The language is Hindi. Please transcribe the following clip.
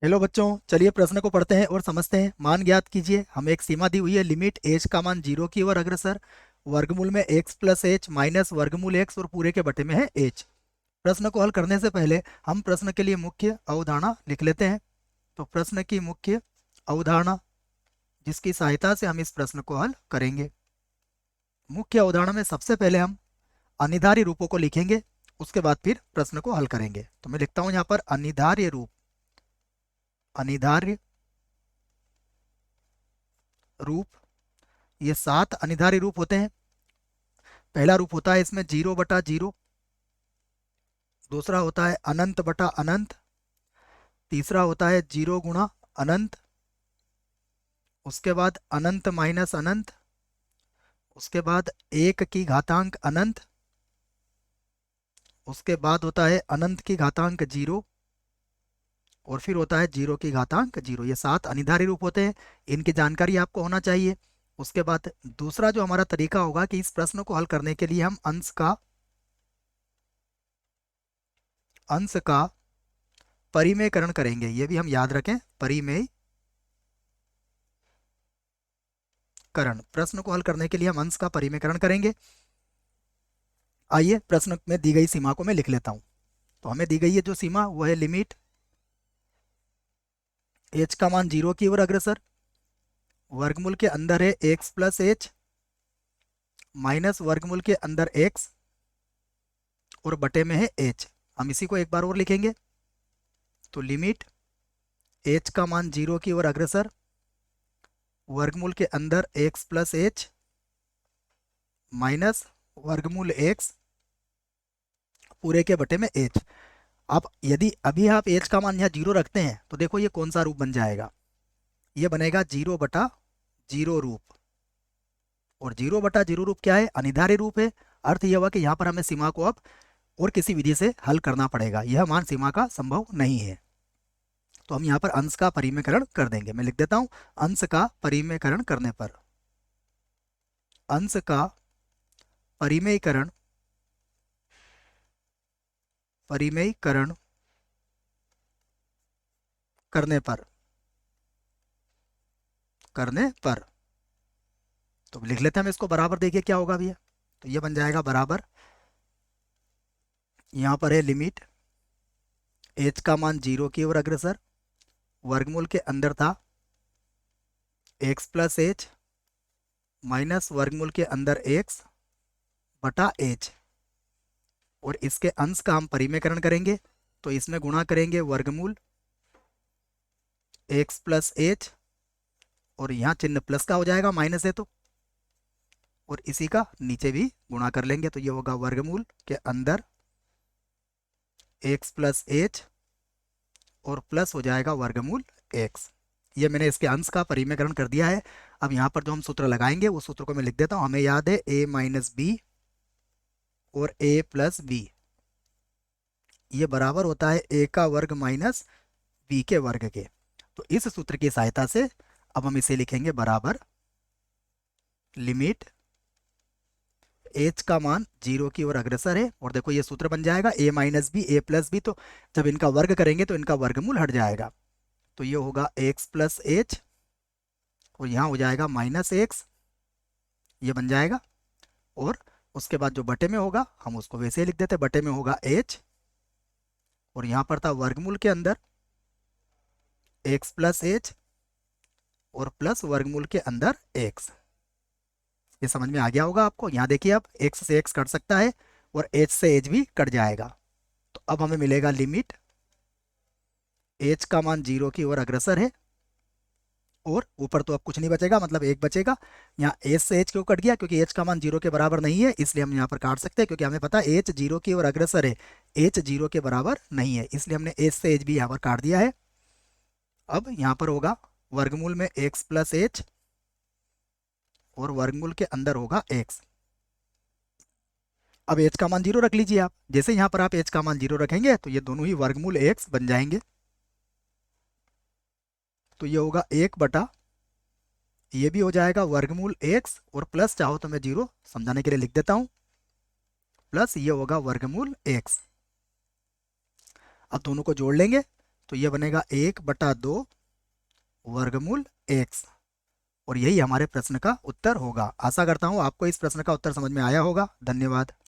हेलो बच्चों, चलिए प्रश्न को पढ़ते हैं और समझते हैं। मान ज्ञात कीजिए। हमें एक सीमा दी हुई है, लिमिट एच का मान 0 की ओर अग्रसर, वर्गमूल में x प्लस एच माइनस वर्गमूल x और पूरे के बटे में है h। प्रश्न को हल करने से पहले हम प्रश्न के लिए मुख्य अवधारणा लिख लेते हैं। तो प्रश्न की मुख्य अवधारणा, जिसकी सहायता से हम इस प्रश्न को हल करेंगे। मुख्य अवधारणा में सबसे पहले हम अनिवार्य रूपों को लिखेंगे, उसके बाद फिर प्रश्न को हल करेंगे। तो मैं लिखता हूं यहाँ पर अनिवार्य रूप। अनिवार्य रूप, ये 7 अनिर्धारित रूप होते हैं। पहला रूप होता है इसमें 0/0। दूसरा होता है अनंत बटा अनंत। तीसरा होता है 0 गुणा अनंत। उसके बाद अनंत माइनस अनंत। उसके बाद 1 की घातांक अनंत। उसके बाद होता है अनंत की घातांक 0। और फिर होता है 0 की घातांक 0। ये 7 अनिर्धारित रूप होते हैं, इनकी जानकारी आपको होना चाहिए। उसके बाद दूसरा जो हमारा तरीका होगा कि इस प्रश्न को हल करने के लिए हम अंश का परिमेयकरण करेंगे। ये भी हम याद रखें, परिमेयकरण। प्रश्न को हल करने के लिए हम अंश का परिमेयकरण करेंगे। आइए प्रश्न में दी गई सीमा को मैं लिख लेता हूं। तो हमें दी गई है जो सीमा, वो है लिमिट एच का मान 0 की ओर अग्रसर, वर्गमूल के अंदर है x प्लस एच माइनस वर्गमूल के अंदर x और बटे में है h। हम इसी को एक बार और लिखेंगे। तो लिमिट h का मान 0 की ओर अग्रसर, वर्गमूल के अंदर x प्लस एच माइनस वर्गमूल x पूरे के बटे में h। अब यदि अभी आप h का मान यहाँ 0 रखते हैं तो देखो ये कौन सा रूप बन जाएगा। ये बनेगा 0/0 रूप। और 0/0 रूप क्या है? अनिर्धारित रूप है। अर्थ यह हुआ कि यहाँ पर हमें सीमा को अब और किसी विधि से हल करना पड़ेगा, यह मान सीमा का संभव नहीं है। तो हम यहाँ पर अंश का परिमेयकरण कर देंगे। मैं लिख देता हूँ, अंश का परिमेयकरण करने पर, अंश का परिमेयकरण परिमेयकरण करने पर तो लिख लेते हैं हम इसको बराबर। देखिए क्या होगा भैया। तो ये बन जाएगा बराबर, यहाँ पर है लिमिट h का मान 0 की ओर अग्रसर, वर्गमूल के अंदर था x प्लस एच माइनस वर्गमूल के अंदर x बटा h। और इसके अंश का हम परिमेयकरण करेंगे। तो इसमें गुणा करेंगे वर्गमूल x प्लस एच, और यहाँ चिन्ह प्लस का हो जाएगा, माइनस है तो, और इसी का नीचे भी गुणा कर लेंगे। तो ये होगा वर्गमूल के अंदर x प्लस एच और प्लस हो जाएगा वर्गमूल x। ये मैंने इसके अंश का परिमेयकरण कर दिया है। अब यहाँ पर जो हम सूत्र लगाएंगे उस सूत्र को मैं लिख देता हूँ। हमें याद है a माइनस बी और a प्लस बी, ये बराबर होता है a का वर्ग माइनस b के वर्ग के। तो इस सूत्र की सहायता से अब हम इसे लिखेंगे बराबर लिमिट h का मान 0 की ओर अग्रसर है। और देखो ये सूत्र बन जाएगा a minus b a plus b. तो जब इनका वर्ग करेंगे तो इनका वर्गमूल हट जाएगा। तो ये होगा x प्लस एच और यहाँ हो जाएगा माइनस x, ये बन जाएगा। और उसके बाद जो बटे में होगा हम उसको वैसे ही लिख देते, बटे में होगा h, और यहाँ पर था वर्गमूल के अंदर x प्लस एच और प्लस वर्गमूल के अंदर x। ये समझ में आ गया होगा आपको। यहाँ देखिए, अब x से x कट सकता है और h से h भी कट जाएगा। तो अब हमें मिलेगा लिमिट h का मान 0 की ओर अग्रसर है, और ऊपर तो अब कुछ नहीं बचेगा, मतलब 1 बचेगा। यहाँ h से h क्यों कट गया? क्योंकि h का मान 0 के बराबर नहीं है, इसलिए हम यहाँ पर काट सकते हैं। क्योंकि हमें पता है h 0 की ओर अग्रसर है, h 0 के बराबर नहीं है, इसलिए हमने h से h भी यहाँ पर काट दिया है। अब यहाँ पर होगा वर्गमूल में x प्लस एच और वर्गमूल के अंदर होगा x। अब h का मान 0 रख लीजिए आप। जैसे यहाँ पर आप h का मान 0 रखेंगे तो ये दोनों ही वर्गमूल x बन जाएंगे। तो ये होगा 1 बटा, ये भी हो जाएगा वर्गमूल x, और प्लस चाहो तो मैं 0 समझाने के लिए लिख देता हूँ, प्लस ये होगा वर्गमूल x। अब दोनों को जोड़ लेंगे तो ये बनेगा 1/2 वर्गमूल x। और यही हमारे प्रश्न का उत्तर होगा। आशा करता हूँ आपको इस प्रश्न का उत्तर समझ में आया होगा। धन्यवाद।